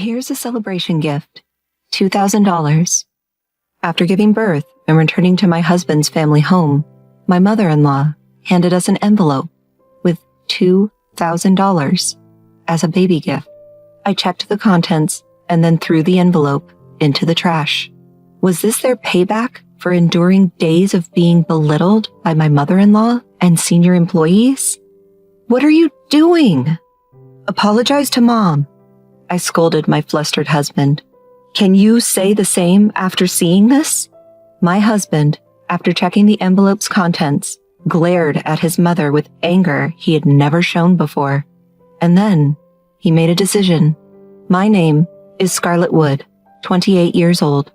Here's a celebration gift. $2,000. After giving birth and returning to my husband's family home, my mother-in-law handed us an envelope with $2,000 as a baby gift. I checked the contents and then threw the envelope into the trash. Was this their payback for enduring days of being belittled by my mother-in-law and senior employees? What are you doing? Apologize to Mom, I scolded my flustered husband. Can you say the same after seeing this? My husband, after checking the envelope's contents, glared at his mother with anger he had never shown before. And then he made a decision. My name is Scarlett Wood, 28 years old.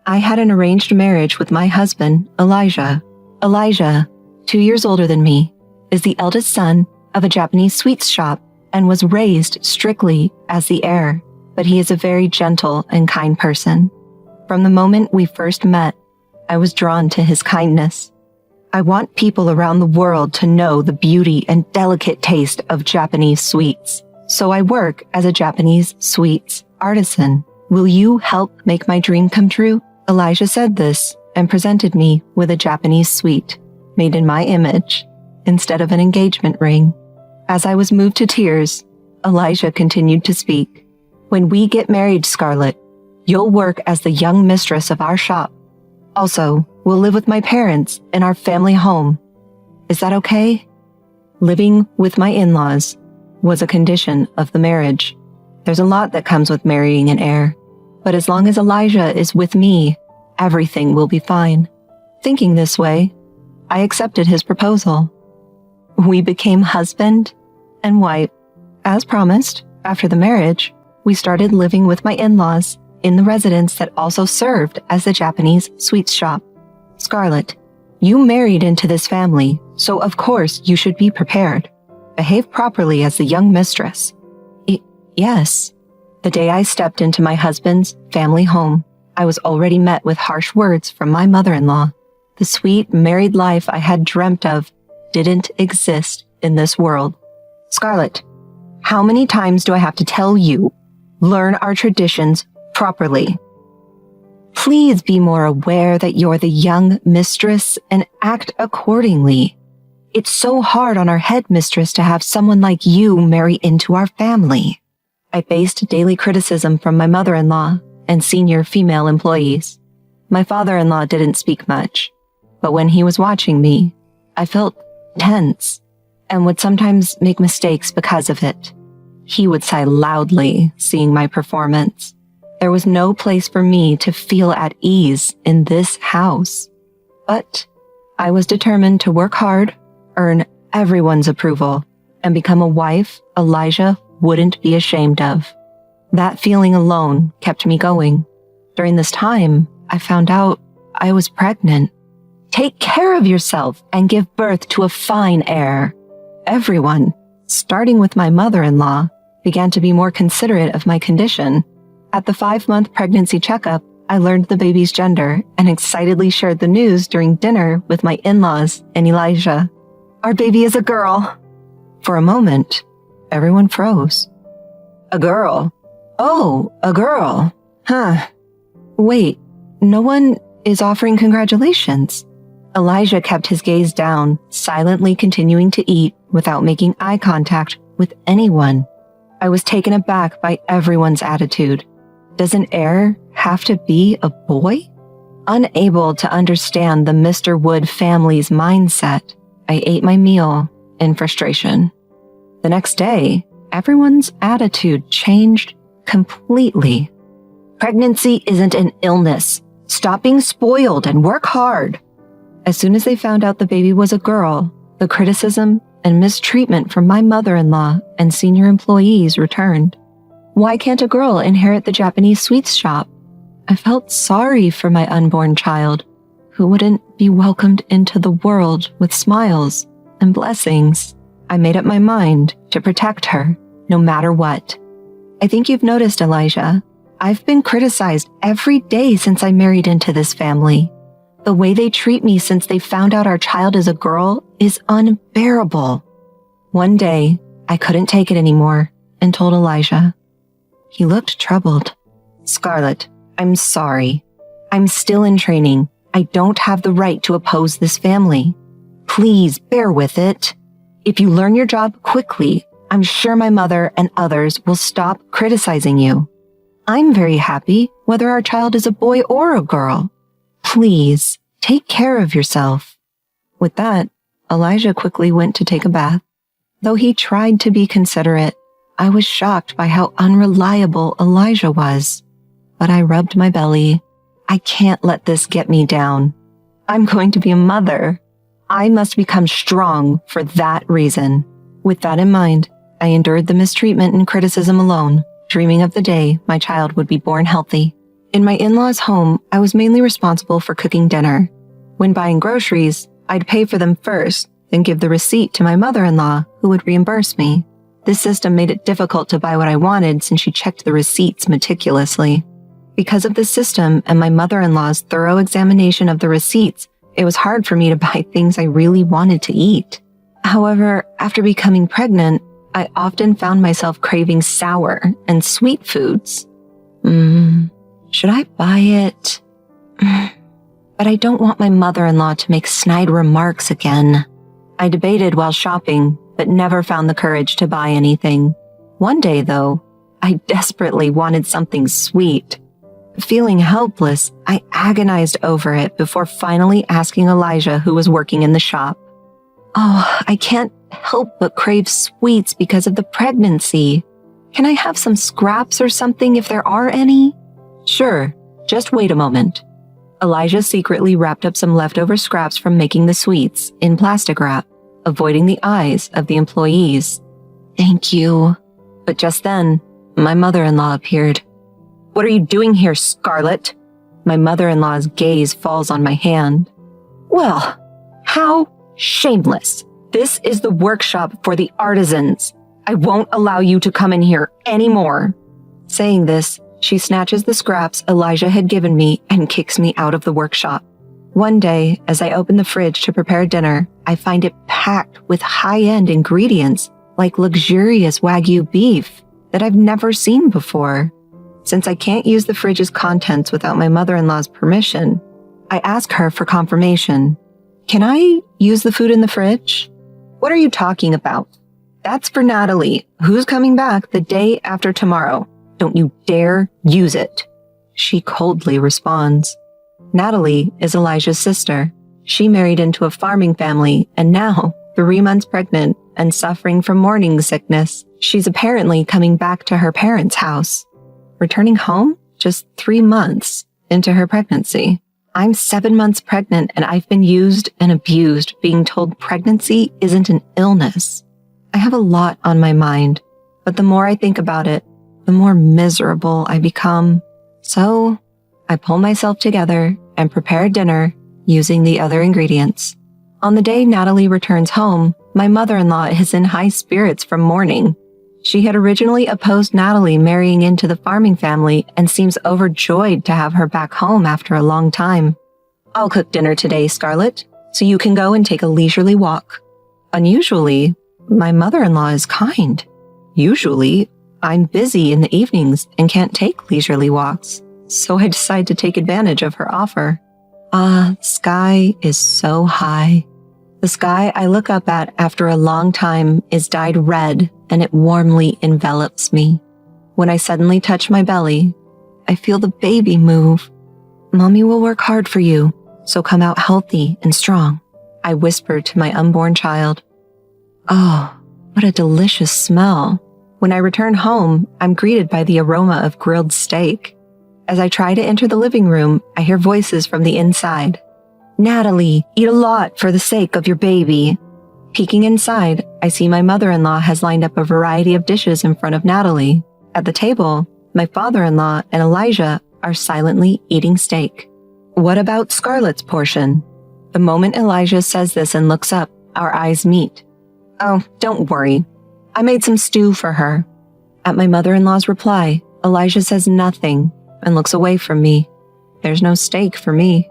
I had an arranged marriage with my husband, Elijah. Elijah, 2 years older than me, is the eldest son of a Japanese sweets shop and was raised strictly as the heir, but he is a very gentle and kind person. From the moment we first met, I was drawn to his kindness. I want people around the world to know the beauty and delicate taste of Japanese sweets, so I work as a Japanese sweets artisan. Will you help make my dream come true? Elijah said this and presented me with a Japanese sweet made in my image instead of an engagement ring. As I was moved to tears, Elijah continued to speak. When we get married, Scarlett, you'll work as the young mistress of our shop. Also, we'll live with my parents in our family home. Is that okay? Living with my in-laws was a condition of the marriage. There's a lot that comes with marrying an heir, but as long as Elijah is with me, everything will be fine. Thinking this way, I accepted his proposal. We became husband and wife. As promised, after the marriage, we started living with my in-laws in the residence that also served as the Japanese sweets shop. Scarlett, you married into this family, so of course you should be prepared. Behave properly as the young mistress. Yes. The day I stepped into my husband's family home, I was already met with harsh words from my mother-in-law. The sweet married life I had dreamt of didn't exist in this world. Scarlett, how many times do I have to tell you? Learn our traditions properly. Please be more aware that you're the young mistress and act accordingly. It's so hard on our head mistress to have someone like you marry into our family. I faced daily criticism from my mother-in-law and senior female employees. My father-in-law didn't speak much, but when he was watching me, I felt tense and would sometimes make mistakes because of it. He would sigh loudly, seeing my performance. There was no place for me to feel at ease in this house. But I was determined to work hard, earn everyone's approval, and become a wife Elijah wouldn't be ashamed of. That feeling alone kept me going. During this time, I found out I was pregnant. Take care of yourself and give birth to a fine heir. Everyone, starting with my mother-in-law, began to be more considerate of my condition. At the 5-month pregnancy checkup, I learned the baby's gender and excitedly shared the news during dinner with my in-laws and Elijah. Our baby is a girl. For a moment, everyone froze. A girl? Oh, a girl. Huh. Wait, no one is offering congratulations. Elijah kept his gaze down, silently continuing to eat without making eye contact with anyone. I was taken aback by everyone's attitude. Does an heir have to be a boy? Unable to understand the Mr. Wood family's mindset, I ate my meal in frustration. The next day, everyone's attitude changed completely. Pregnancy isn't an illness. Stop being spoiled and work hard. As soon as they found out the baby was a girl, the criticism and mistreatment from my mother-in-law and senior employees returned. Why can't a girl inherit the Japanese sweets shop? I felt sorry for my unborn child, who wouldn't be welcomed into the world with smiles and blessings. I made up my mind to protect her, no matter what. I think you've noticed, Elijah, I've been criticized every day since I married into this family. The way they treat me since they found out our child is a girl is unbearable. One day, I couldn't take it anymore and told Elijah, He looked troubled. Scarlett, I'm sorry. I'm still in training. I don't have the right to oppose this family. Please bear with it. If you learn your job quickly, I'm sure my mother and others will stop criticizing you. I'm very happy whether our child is a boy or a girl. Please take care of yourself. With that, Elijah quickly went to take a bath. Though he tried to be considerate, I was shocked by how unreliable Elijah was. But I rubbed my belly. I can't let this get me down. I'm going to be a mother. I must become strong for that reason. With that in mind, I endured the mistreatment and criticism alone, dreaming of the day my child would be born healthy. In my in-laws' home, I was mainly responsible for cooking dinner. When buying groceries, I'd pay for them first, then give the receipt to my mother-in-law, who would reimburse me. This system made it difficult to buy what I wanted since she checked the receipts meticulously. Because of this system and my mother-in-law's thorough examination of the receipts, it was hard for me to buy things I really wanted to eat. However, after becoming pregnant, I often found myself craving sour and sweet foods. Should I buy it? But I don't want my mother-in-law to make snide remarks again. I debated while shopping, but never found the courage to buy anything. One day, though, I desperately wanted something sweet. Feeling helpless, I agonized over it before finally asking Elijah, who was working in the shop. Oh, I can't help but crave sweets because of the pregnancy. Can I have some scraps or something if there are any? Sure, just wait a moment. Elijah secretly wrapped up some leftover scraps from making the sweets in plastic wrap, avoiding the eyes of the employees. Thank you. But just then, my mother-in-law appeared. What are you doing here, Scarlett? My mother-in-law's gaze falls on my hand. Well, how shameless. This is the workshop for the artisans. I won't allow you to come in here anymore. Saying this, she snatches the scraps Elijah had given me and kicks me out of the workshop. One day, as I open the fridge to prepare dinner, I find it packed with high-end ingredients like luxurious Wagyu beef that I've never seen before. Since I can't use the fridge's contents without my mother-in-law's permission, I ask her for confirmation. Can I use the food in the fridge? What are you talking about? That's for Natalie, who's coming back the day after tomorrow. Don't you dare use it. She coldly responds. Natalie is Elijah's sister. She married into a farming family and now, 3 months pregnant and suffering from morning sickness, she's apparently coming back to her parents' house. Returning home just 3 months into her pregnancy. I'm 7 months pregnant and I've been used and abused, being told pregnancy isn't an illness. I have a lot on my mind, but the more I think about it, the more miserable I become. So I pull myself together and prepare dinner using the other ingredients. On the day Natalie returns home, my mother-in-law is in high spirits from mourning. She had originally opposed Natalie marrying into the farming family and seems overjoyed to have her back home after a long time. I'll cook dinner today, Scarlett, so you can go and take a leisurely walk. Unusually, my mother-in-law is kind. Usually, I'm busy in the evenings and can't take leisurely walks, so I decide to take advantage of her offer. The sky is so high. The sky I look up at after a long time is dyed red and it warmly envelops me. When I suddenly touch my belly, I feel the baby move. Mommy will work hard for you, so come out healthy and strong, I whisper to my unborn child. Oh, what a delicious smell. When I return home, I'm greeted by the aroma of grilled steak. As I try to enter the living room, I hear voices from the inside. Natalie, eat a lot for the sake of your baby. Peeking inside, I see my mother-in-law has lined up a variety of dishes in front of Natalie. At the table, my father-in-law and Elijah are silently eating steak. What about Scarlett's portion? The moment Elijah says this and looks up, our eyes meet. Oh, don't worry. I made some stew for her. At my mother-in-law's reply, Elijah says nothing and looks away from me. There's no steak for me.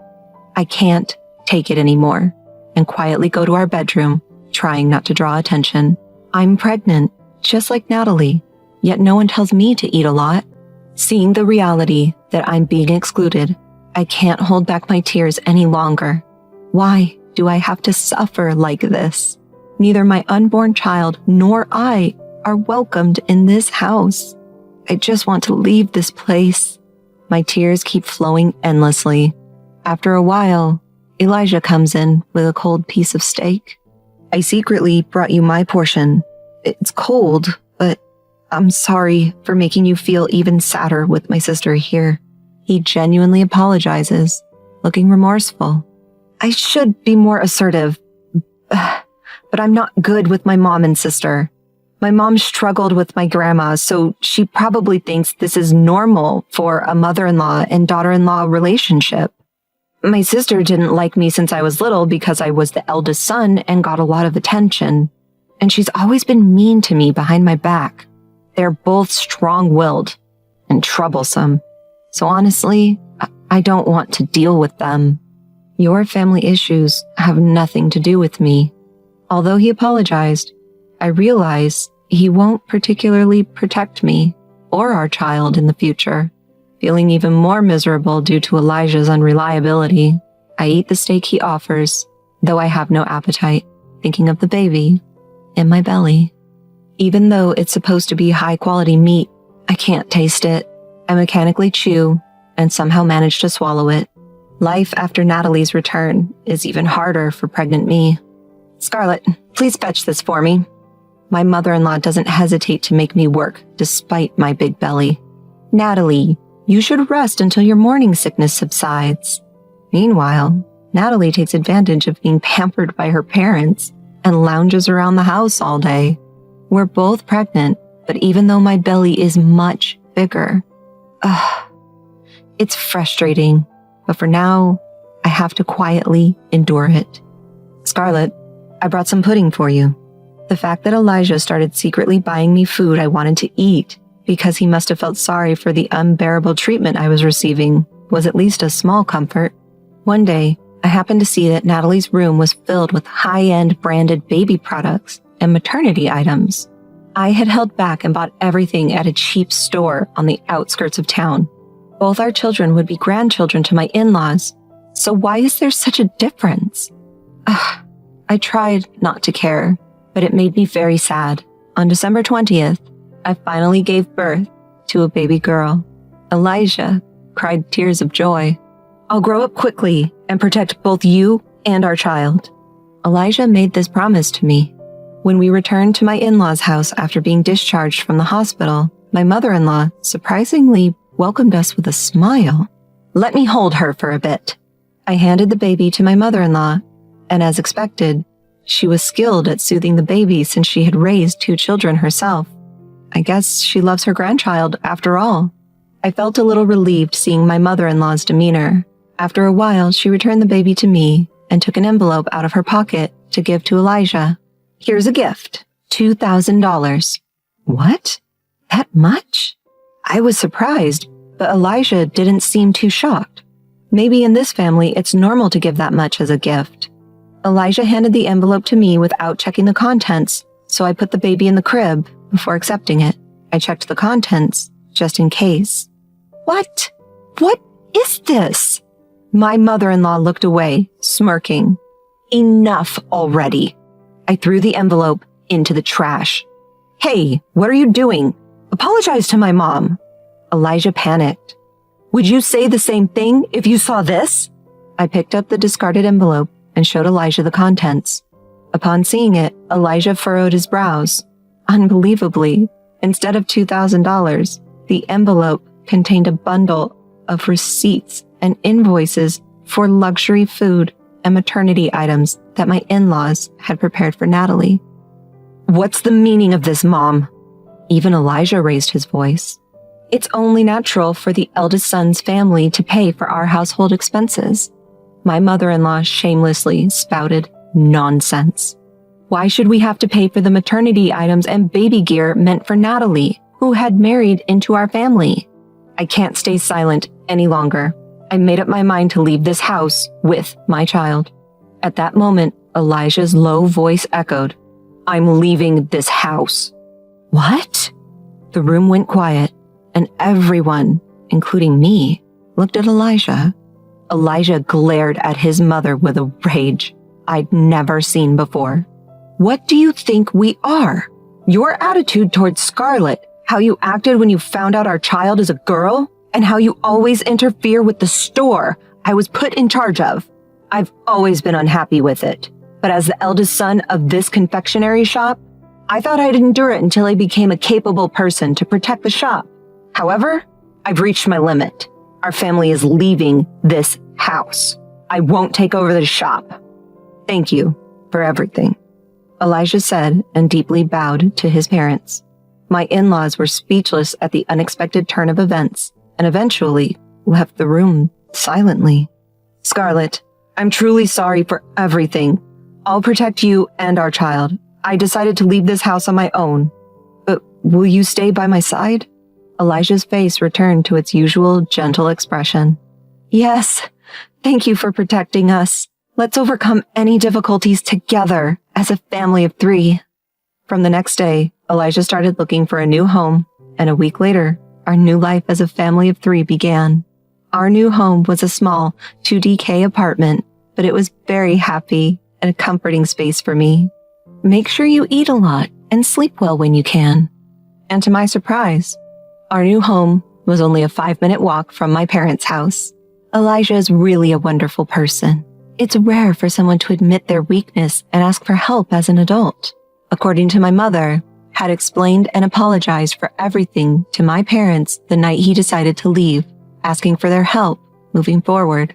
I can't take it anymore and quietly go to our bedroom, trying not to draw attention. I'm pregnant, just like Natalie, yet no one tells me to eat a lot. Seeing the reality that I'm being excluded, I can't hold back my tears any longer. Why do I have to suffer like this? Neither my unborn child nor I are welcomed in this house. I just want to leave this place. My tears keep flowing endlessly. After a while, Elijah comes in with a cold piece of steak. I secretly brought you my portion. It's cold, but I'm sorry for making you feel even sadder with my sister here. He genuinely apologizes, looking remorseful. I should be more assertive, but I'm not good with my mom and sister. My mom struggled with my grandma, so she probably thinks this is normal for a mother-in-law and daughter-in-law relationship. My sister didn't like me since I was little because I was the eldest son and got a lot of attention. And she's always been mean to me behind my back. They're both strong-willed and troublesome. So honestly, I don't want to deal with them. Your family issues have nothing to do with me. Although he apologized, I realize he won't particularly protect me or our child in the future. Feeling even more miserable due to Elijah's unreliability, I eat the steak he offers, though I have no appetite, thinking of the baby in my belly. Even though it's supposed to be high-quality meat, I can't taste it. I mechanically chew and somehow manage to swallow it. Life after Natalie's return is even harder for pregnant me. Scarlett, please fetch this for me. My mother-in-law doesn't hesitate to make me work despite my big belly. Natalie, you should rest until your morning sickness subsides. Meanwhile, Natalie takes advantage of being pampered by her parents and lounges around the house all day. We're both pregnant, but even though my belly is much bigger, it's frustrating, but for now, I have to quietly endure it. Scarlett, I brought some pudding for you. The fact that Elijah started secretly buying me food I wanted to eat because he must have felt sorry for the unbearable treatment I was receiving was at least a small comfort. One day, I happened to see that Natalie's room was filled with high-end branded baby products and maternity items. I had held back and bought everything at a cheap store on the outskirts of town. Both our children would be grandchildren to my in-laws, so why is there such a difference? I tried not to care, but it made me very sad. On December 20th, I finally gave birth to a baby girl. Elijah cried tears of joy. I'll grow up quickly and protect both you and our child. Elijah made this promise to me. When we returned to my in-laws' house after being discharged from the hospital, my mother-in-law surprisingly welcomed us with a smile. Let me hold her for a bit. I handed the baby to my mother-in-law, and as expected, she was skilled at soothing the baby since she had raised 2 children herself. I guess she loves her grandchild after all. I felt a little relieved seeing my mother-in-law's demeanor. After a while, she returned the baby to me and took an envelope out of her pocket to give to Elijah. Here's a gift, $2,000. What? That much? I was surprised, but Elijah didn't seem too shocked. Maybe in this family, it's normal to give that much as a gift. Elijah handed the envelope to me without checking the contents, so I put the baby in the crib before accepting it. I checked the contents, just in case. What? What is this? My mother-in-law looked away, smirking. Enough already. I threw the envelope into the trash. Hey, what are you doing? Apologize to my mom. Elijah panicked. Would you say the same thing if you saw this? I picked up the discarded envelope and showed Elijah the contents. Upon seeing it, Elijah furrowed his brows. Unbelievably, instead of $2,000, the envelope contained a bundle of receipts and invoices for luxury food and maternity items that my in-laws had prepared for Natalie. What's the meaning of this, Mom? Even Elijah raised his voice. It's only natural for the eldest son's family to pay for our household expenses. My mother-in-law shamelessly spouted nonsense. Why should we have to pay for the maternity items and baby gear meant for Natalie, who had married into our family? I can't stay silent any longer. I made up my mind to leave this house with my child. At that moment, Elijah's low voice echoed, I'm leaving this house. What? The room went quiet, and everyone, including me, looked at Elijah. Elijah glared at his mother with a rage I'd never seen before. "What do you think we are? Your attitude towards Scarlett, how you acted when you found out our child is a girl, and how you always interfere with the store I was put in charge of. I've always been unhappy with it, but as the eldest son of this confectionery shop, I thought I'd endure it until I became a capable person to protect the shop. However, I've reached my limit. Our family is leaving this house. I won't take over the shop. Thank you for everything," Elijah said and deeply bowed to his parents. My in-laws were speechless at the unexpected turn of events and eventually left the room silently. "Scarlett, I'm truly sorry for everything. I'll protect you and our child. I decided to leave this house on my own. But will you stay by my side?" Elijah's face returned to its usual gentle expression. "Yes, thank you for protecting us. Let's overcome any difficulties together as a family of 3. From the next day, Elijah started looking for a new home, and a week later, our new life as a family of 3 began. Our new home was a small 2DK apartment, but it was very happy and a comforting space for me. Make sure you eat a lot and sleep well when you can. And to my surprise, our new home was only a 5-minute walk from my parents' house. Elijah is really a wonderful person. It's rare for someone to admit their weakness and ask for help as an adult. According to my mother, had explained and apologized for everything to my parents the night he decided to leave, asking for their help moving forward.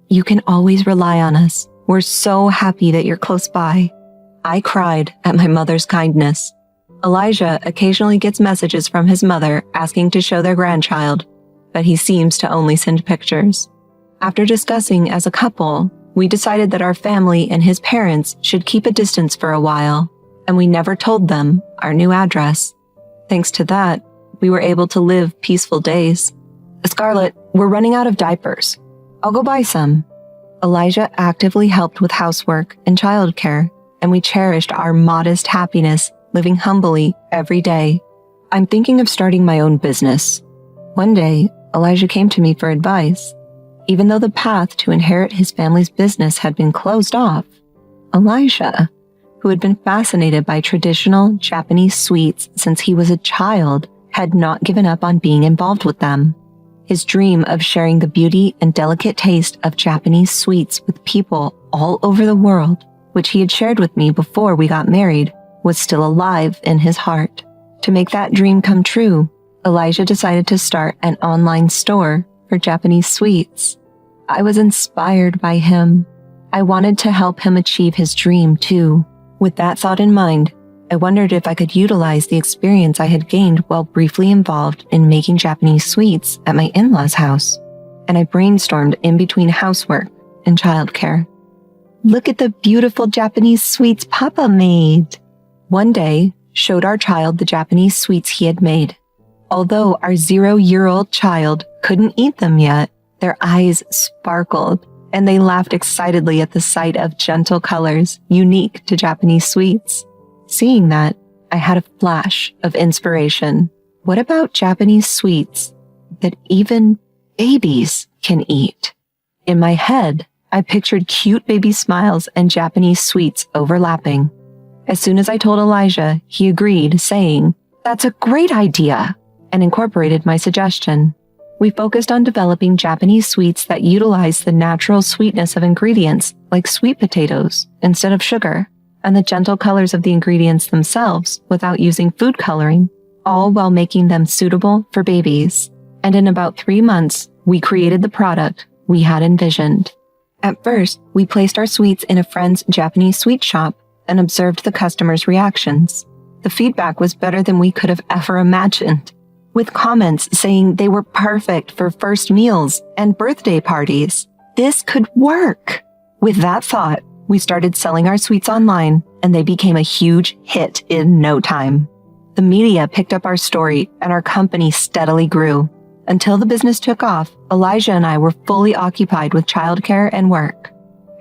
"You can always rely on us. We're so happy that you're close by." I cried at my mother's kindness. Elijah occasionally gets messages from his mother asking to show their grandchild, but he seems to only send pictures. After discussing as a couple, we decided that our family and his parents should keep a distance for a while, and we never told them our new address. Thanks to that, we were able to live peaceful days. "Scarlett, we're running out of diapers. I'll go buy some." Elijah actively helped with housework and childcare, and we cherished our modest happiness, living humbly every day. "I'm thinking of starting my own business." One day, Elijah came to me for advice. Even though the path to inherit his family's business had been closed off, Elijah, who had been fascinated by traditional Japanese sweets since he was a child, had not given up on being involved with them. His dream of sharing the beauty and delicate taste of Japanese sweets with people all over the world, which he had shared with me before we got married, was still alive in his heart. To make that dream come true, Elijah decided to start an online store for Japanese sweets. I was inspired by him. I wanted to help him achieve his dream too. With that thought in mind, I wondered if I could utilize the experience I had gained while briefly involved in making Japanese sweets at my in-laws' house, and I brainstormed in between housework and childcare. "Look at the beautiful Japanese sweets Papa made." One day, showed our child the Japanese sweets he had made. Although our 0-year-old child couldn't eat them yet, their eyes sparkled, and they laughed excitedly at the sight of gentle colors unique to Japanese sweets. Seeing that, I had a flash of inspiration. What about Japanese sweets that even babies can eat? In my head, I pictured cute baby smiles and Japanese sweets overlapping. As soon as I told Elijah, he agreed, saying, "That's a great idea," and incorporated my suggestion. We focused on developing Japanese sweets that utilize the natural sweetness of ingredients like sweet potatoes instead of sugar, and the gentle colors of the ingredients themselves without using food coloring, all while making them suitable for babies. And in about 3 months, we created the product we had envisioned. At first, we placed our sweets in a friend's Japanese sweet shop and observed the customers' reactions. The feedback was better than we could have ever imagined, with comments saying they were perfect for first meals and birthday parties. This could work. With that thought, we started selling our sweets online, and they became a huge hit in no time. The media picked up our story, and our company steadily grew. Until the business took off, Elijah and I were fully occupied with childcare and work.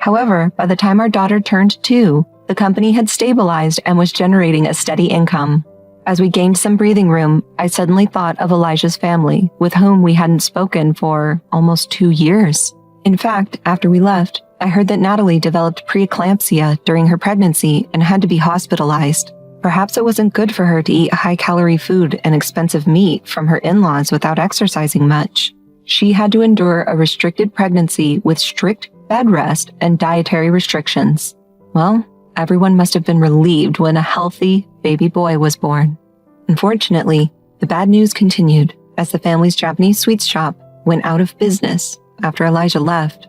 However, by the time our daughter turned 2, the company had stabilized and was generating a steady income. As we gained some breathing room, I suddenly thought of Elijah's family, with whom we hadn't spoken for almost 2 years. In fact, after we left, I heard that Natalie developed preeclampsia during her pregnancy and had to be hospitalized. Perhaps it wasn't good for her to eat high-calorie food and expensive meat from her in-laws without exercising much. She had to endure a restricted pregnancy with strict bed rest and dietary restrictions. Well, everyone must have been relieved when a healthy baby boy was born. Unfortunately, the bad news continued as the family's Japanese sweets shop went out of business after Elijah left.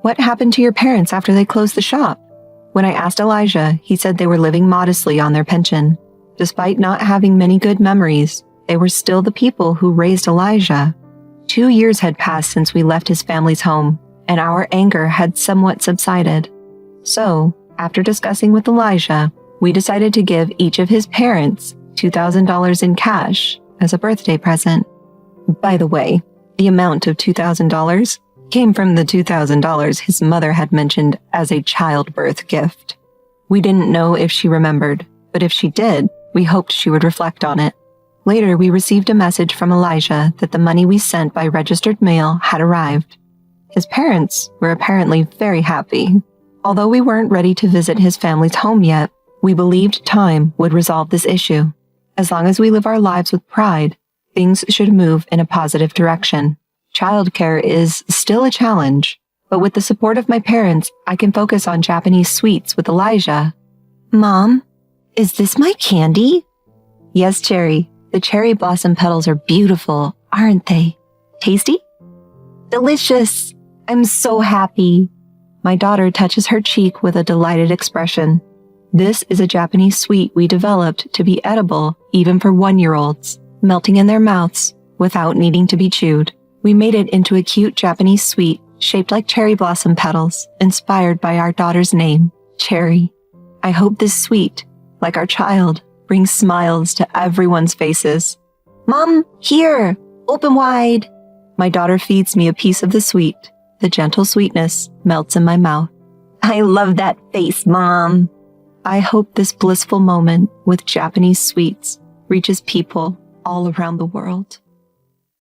What happened to your parents after they closed the shop? When I asked Elijah, he said they were living modestly on their pension. Despite not having many good memories, they were still the people who raised Elijah. 2 years had passed since we left his family's home, and our anger had somewhat subsided. So, after discussing with Elijah, we decided to give each of his parents $2,000 in cash as a birthday present. By the way, the amount of $2,000 came from the $2,000 his mother had mentioned as a childbirth gift. We didn't know if she remembered, but if she did, we hoped she would reflect on it. Later, we received a message from Elijah that the money we sent by registered mail had arrived. His parents were apparently very happy. Although we weren't ready to visit his family's home yet, we believed time would resolve this issue. As long as we live our lives with pride, things should move in a positive direction. Childcare is still a challenge, but with the support of my parents, I can focus on Japanese sweets with Elijah. Mom, is this my candy? Yes, Cherry. The cherry blossom petals are beautiful, aren't they? Tasty? Delicious. I'm so happy. My daughter touches her cheek with a delighted expression. This is a Japanese sweet we developed to be edible even for 1-year-olds, melting in their mouths without needing to be chewed. We made it into a cute Japanese sweet shaped like cherry blossom petals, inspired by our daughter's name, Cherry. I hope this sweet, like our child, brings smiles to everyone's faces. Mom, here! Open wide! My daughter feeds me a piece of the sweet. The gentle sweetness melts in my mouth. I love that face, Mom. I hope this blissful moment with Japanese sweets reaches people all around the world.